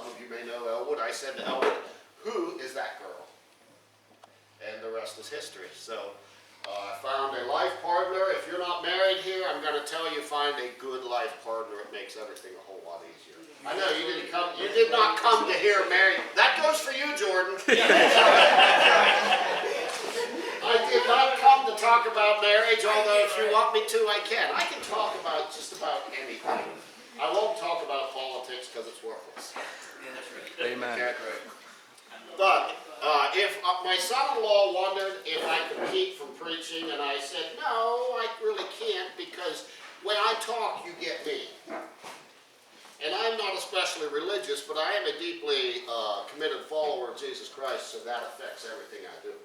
Some of you may know Elwood. I said to Elwood, who is that girl? And the rest is history. So I found a life partner. If you're not married here, I'm going to tell you, find a good life partner. It makes everything a whole lot easier. I know you didn't come. You did not come to hear married. That goes for you, Jordan. I did not come to talk about marriage, although if you want me to, I can. I can talk about just about anything. I won't talk about politics because it's worthless. Yeah, that's right. Amen. Okay? But if my son-in-law wondered if I could keep from preaching, and I said, no, I really can't, because when I talk, you get me. And I'm not especially religious, but I am a deeply committed follower of Jesus Christ, so that affects everything I do.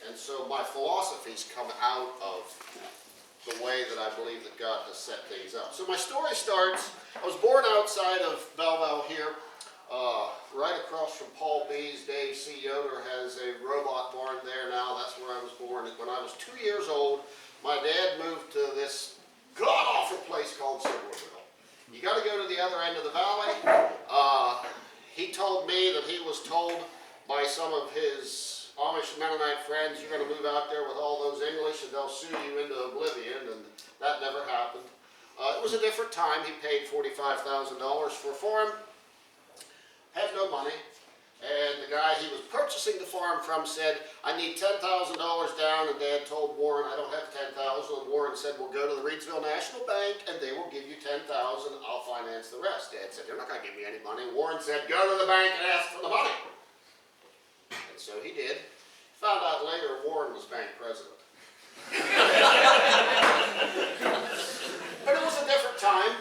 And so my philosophies come out of the way that I believe that God has set things up. So my story starts, I was born outside of Belleville here, right across from Paul B's. Dave C. Yoder has a robot barn there now. That's where I was born. When I was 2 years old, my dad moved to this god-awful place called Triple-Hil. You got to go to the other end of the valley. He told me that he was told by some of his Amish Mennonite friends, you're going to move out there with all those English and they'll sue you into oblivion, and that never happened. It was a different time. He paid $45,000 for a farm, had no money, and the guy he was purchasing the farm from said, I need $10,000 down, and Dad told Warren, I don't have $10,000, and Warren said, well, go to the Reedsville National Bank and they will give you $10,000, I'll finance the rest. Dad said, they're not going to give me any money. Warren said, go to the bank and ask for the money. And so he did. Found out later Warren was bank president. But it was a different time.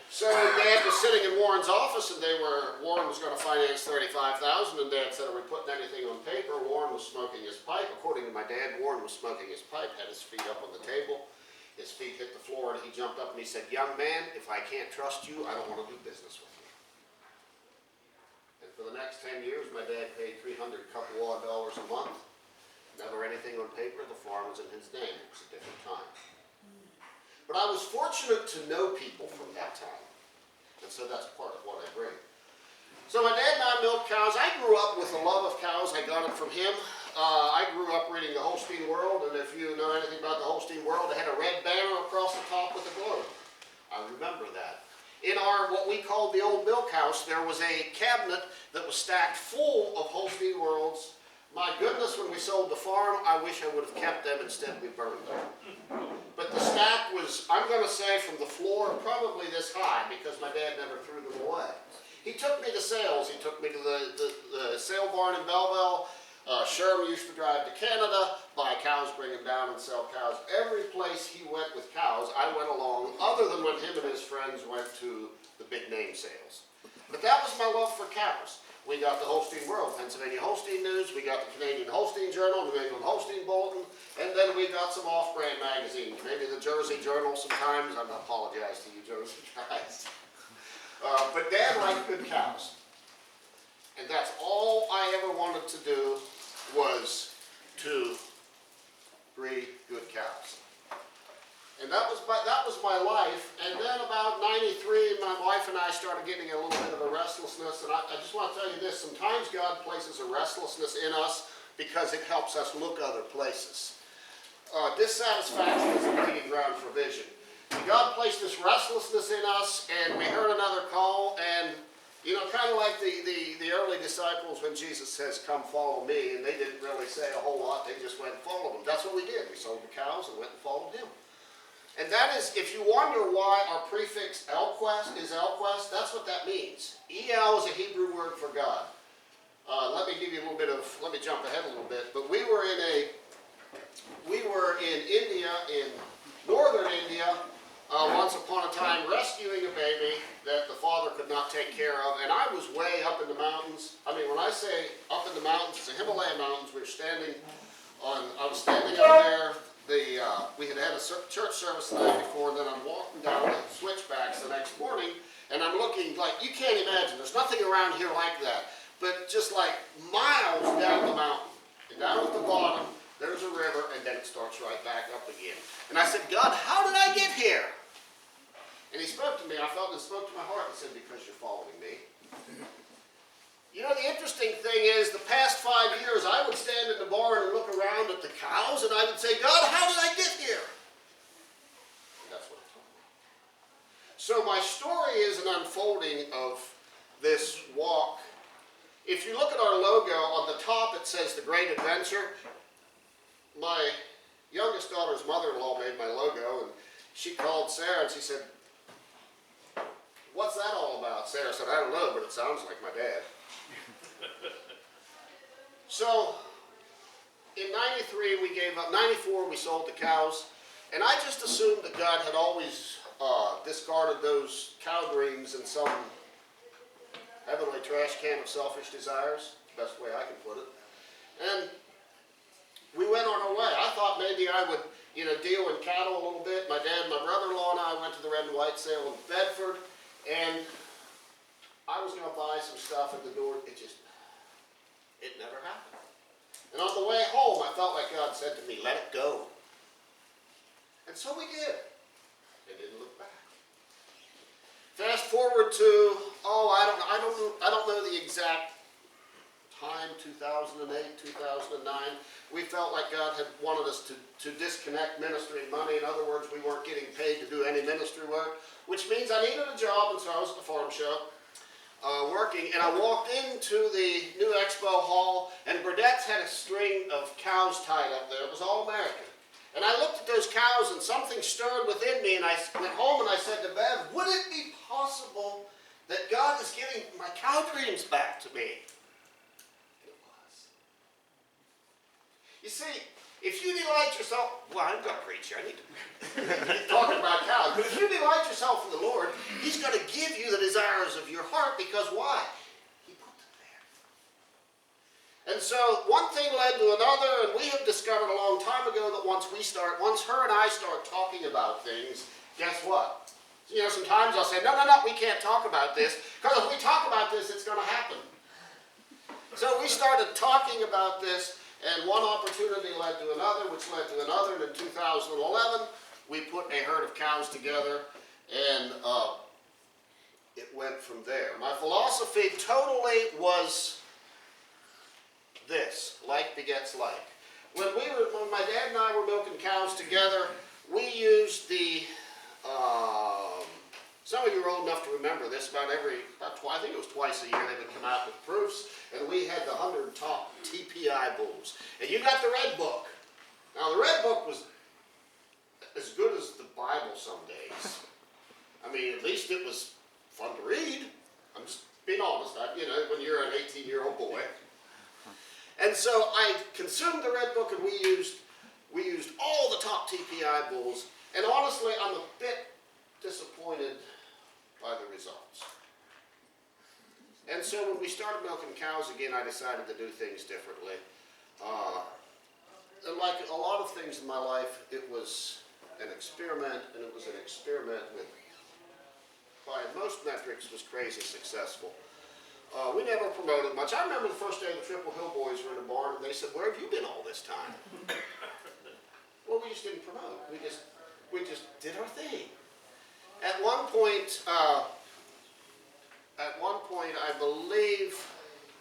So Dad was sitting in Warren's office, and Warren was going to finance $35,000, and Dad said, are we putting anything on paper? Warren was smoking his pipe. According to my dad, Warren was smoking his pipe, had his feet up on the table. His feet hit the floor, and he jumped up and he said, young man, if I can't trust you, I don't want to do business with you. And for the next 10 years, my dad paid $300 a month. Never anything on paper. The farm was in his name. It was a different time. But I was fortunate to know people from that time. And so that's part of what I bring. So my dad and I milked cows. I grew up with a love of cows. I got it from him. I grew up reading the Holstein World, and if you know anything about the Holstein World, it had a red banner across the top with a globe. I remember that. In our, what we called the old milk house, there was a cabinet that was stacked full of Holstein Worlds. My goodness, when we sold the farm, I wish I would have kept them. Instead, we burned them. But the stack was, I'm going to say, from the floor, probably this high, because my dad never threw them away. He took me to sales. He took me to the sale barn in Belleville. Sherm used to drive to Canada, buy cows, bring them down, and sell cows. Every place he went with cows, I went along, other than when him and his friends went to the big name sales. But that was my love for cows. We got the Holstein World, Pennsylvania Holstein News, we got the Canadian Holstein Journal, New England Holstein Bulletin, and then we got some off-brand magazines, maybe the Jersey Journal sometimes. I apologize to you Jersey guys. But Dad liked good cows. And that's all I ever wanted to do, was to breed good cows. And that was my life. And then about 93, my wife and I started getting a little bit of a restlessness. And I just want to tell you this, sometimes God places a restlessness in us because it helps us look other places. Dissatisfaction is a breeding ground for vision. God placed this restlessness in us, and we heard another call, and you know, kind of like the early disciples when Jesus says, come follow me, and they didn't really say a whole lot, they just went and followed him. That's what we did. We sold the cows and went and followed him. And that is, if you wonder why our prefix Elquest is Elquest, that's what that means. El is a Hebrew word for God. Let me give you a little bit of, let me jump ahead a little bit, but we were in India, in northern India, once upon a time, rescuing a baby that the father could not take care of, and I was way up in the mountains. I mean, when I say up in the mountains, it's the Himalaya mountains. We were standing on, I was standing up there. We had a church service the night before, and then I'm walking down the switchbacks the next morning, and I'm looking like, you can't imagine, there's nothing around here like that, but just like miles down the mountain, and down at the bottom, there's a river, and then it starts right back up again. And I said, God, how did I get here? And he spoke to me. I felt it spoke to my heart and said, because you're following me. the interesting thing is, the past 5 years, I would stand in the barn and look around at the cows, and I would say, God, how did I get here? And that's what I told me. So my story is an unfolding of this walk. If you look at our logo, on the top it says The Great Adventure. My youngest daughter's mother-in-law made my logo, and she called Sarah and she said, "What's that all about?" Sarah said, "I don't know, but it sounds like my dad." So, in 93 we gave up, 94 we sold the cows, and I just assumed that God had always discarded those cow dreams in some heavenly trash can of selfish desires, best way I can put it. And we went on our way. I thought maybe I would, deal in cattle a little bit. My dad, my brother-in-law, and I went to the red and white sale in Bedford, and I was going to buy some stuff at the door. It never happened. And on the way home, I felt like God said to me, "Let it go." And so we did. It didn't look back. Fast forward to, I don't know the exact time, 2008, 2009. We felt like God had wanted us to disconnect ministry and money. In other words, we weren't getting paid to do any ministry work, which means I needed a job, and so I was at the farm show working, and I walked into the new expo hall, and Burdett's had a string of cows tied up there. It was all American. And I looked at those cows, and something stirred within me, and I went home and I said to Bev, "Would it be possible that God is giving my cow dreams back to me?" And it was. You see, if you delight yourself, well, I'm going to preach here, I need to talking about cows, but if you delight yourself in the Lord, He's going to give you the desires of your heart, because why? He put them there. And so one thing led to another, and we have discovered a long time ago that once her and I start talking about things, guess what? Sometimes I'll say, no, we can't talk about this, because if we talk about this, it's going to happen. So we started talking about this, and one opportunity led to another, which led to another, and in 2011, we put a herd of cows together, and it went from there. My philosophy totally was this: like begets like. When my dad and I were milking cows together, we used the, some of you are old enough to remember this, I think it was twice a year they would come out with proofs, and we had the 100 top TPI bulls. And you got the red book. Now the red book was as good as the Bible some days. I mean, at least it was fun to read. I'm just being honest, when you're an 18-year-old boy. And so I consumed the red book, and we used all the top TPI bulls. And honestly, I'm a bit disappointed by the results. And so when we started milking cows again, I decided to do things differently. And like a lot of things in my life, it was an experiment, and it was an experiment with, by most metrics, was crazy successful. We never promoted much. I remember the first day the Triple-Hil boys were in the barn, and they said, "Where have you been all this time?" Well, we just didn't promote. We just did our thing. At one point, I believe,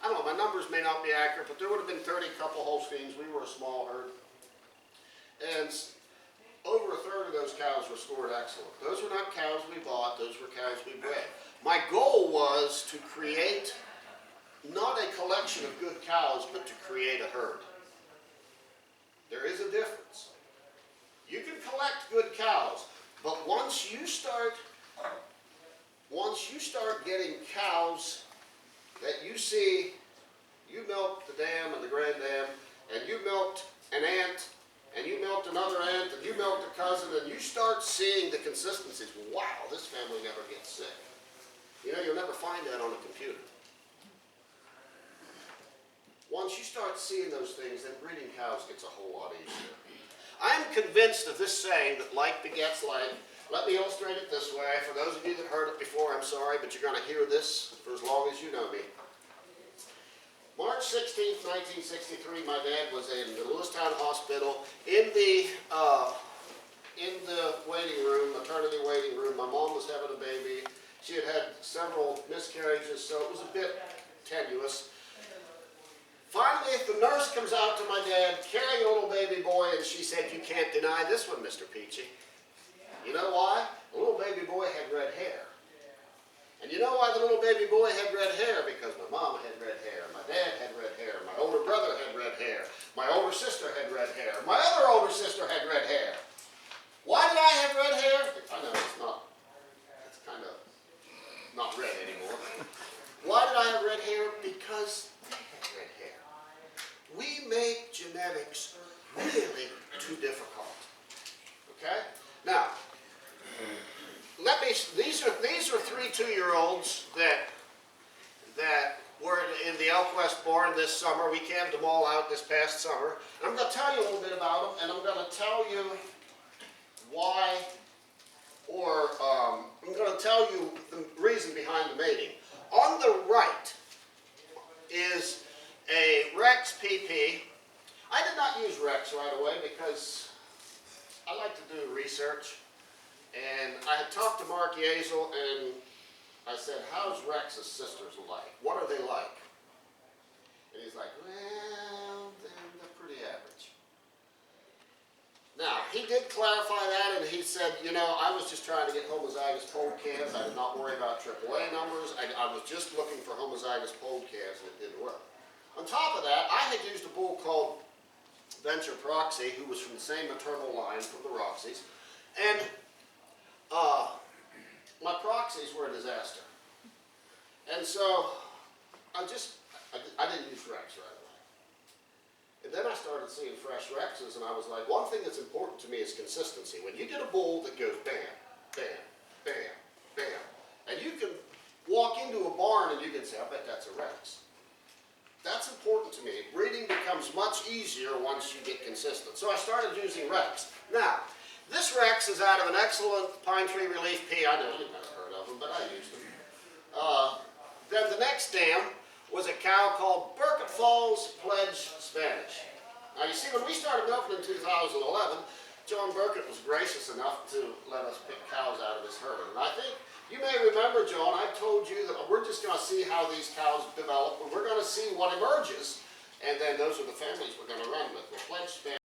I don't know, my numbers may not be accurate, but there would have been 30 couple Holsteins. We were a small herd. And over a third of those cows were scored excellent. Those were not cows we bought, those were cows we bred. My goal was to create not a collection of good cows, but to create a herd. There is a difference. You can collect good cows, but once you start getting cows that you see, you milked the dam and the grand dam, and you milked an aunt, and you milked another aunt, and you milked a cousin, and you start seeing the consistencies. Wow, this family never gets sick. You'll never find that on a computer. Once you start seeing those things, then breeding cows gets a whole lot easier. I'm convinced of this saying that like begets like. Let me illustrate it this way. For those of you that heard it before, I'm sorry, but you're going to hear this for as long as you know me. March 16th, 1963, my dad was in the Lewistown Hospital in the waiting room, maternity waiting room. My mom was having a baby. She had had several miscarriages, so it was a bit tenuous. Finally, the nurse comes out to my dad carrying a little baby boy, and she said, "You can't deny this one, Mr. Peachey." You know why? The little baby boy had red hair. And you know why the little baby boy had red hair? Because my mom had red hair, my dad had red hair, my older brother had red hair, my older sister had red hair, my other older sister had red hair. Why did I have red hair? I know it's kind of not red anymore. Why did I have red hair? Because they had red hair. We make genetics really too difficult. Okay? Now, these are 3 2-year-olds that were in the Elquest barn this summer. We camped them all out this past summer. And I'm going to tell you a little bit about them, and I'm going to tell you why, or I'm going to tell you the reason behind the mating. On the right is a Rex PP. I did not use Rex right away because I like to do research. And I had talked to Mark Yazel, and I said, "How's Rex's sisters like? What are they like?" And he's like, "Well, they're pretty average." Now, he did clarify that, and he said, "You know, I was just trying to get homozygous polled calves. I did not worry about AAA numbers. I was just looking for homozygous polled calves, and it didn't work." On top of that, I had used a bull called Venture Proxy, who was from the same maternal line from the Roxys, and my proxies were a disaster. And so I didn't use Rex right away. And then I started seeing fresh Rexes, and I was like, one thing that's important to me is consistency. When you get a bull that goes bam, bam, bam, bam, and you can walk into a barn and you can say, "I bet that's a Rex." That's important to me. Breeding becomes much easier once you get consistent. So I started using Rex. Now, this Rex is out of an excellent Pine Tree Relief P. I know you've never heard of them, but I used them. Then the next dam was a cow called Burkett Falls Pledge Spanish. Now you see, when we started milking in 2011, John Burkett was gracious enough to let us pick cows out of his herd. And I think you may remember, John, I told you that we're just going to see how these cows develop, and we're going to see what emerges, and then those are the families we're going to run with. Well, Pledge Spanish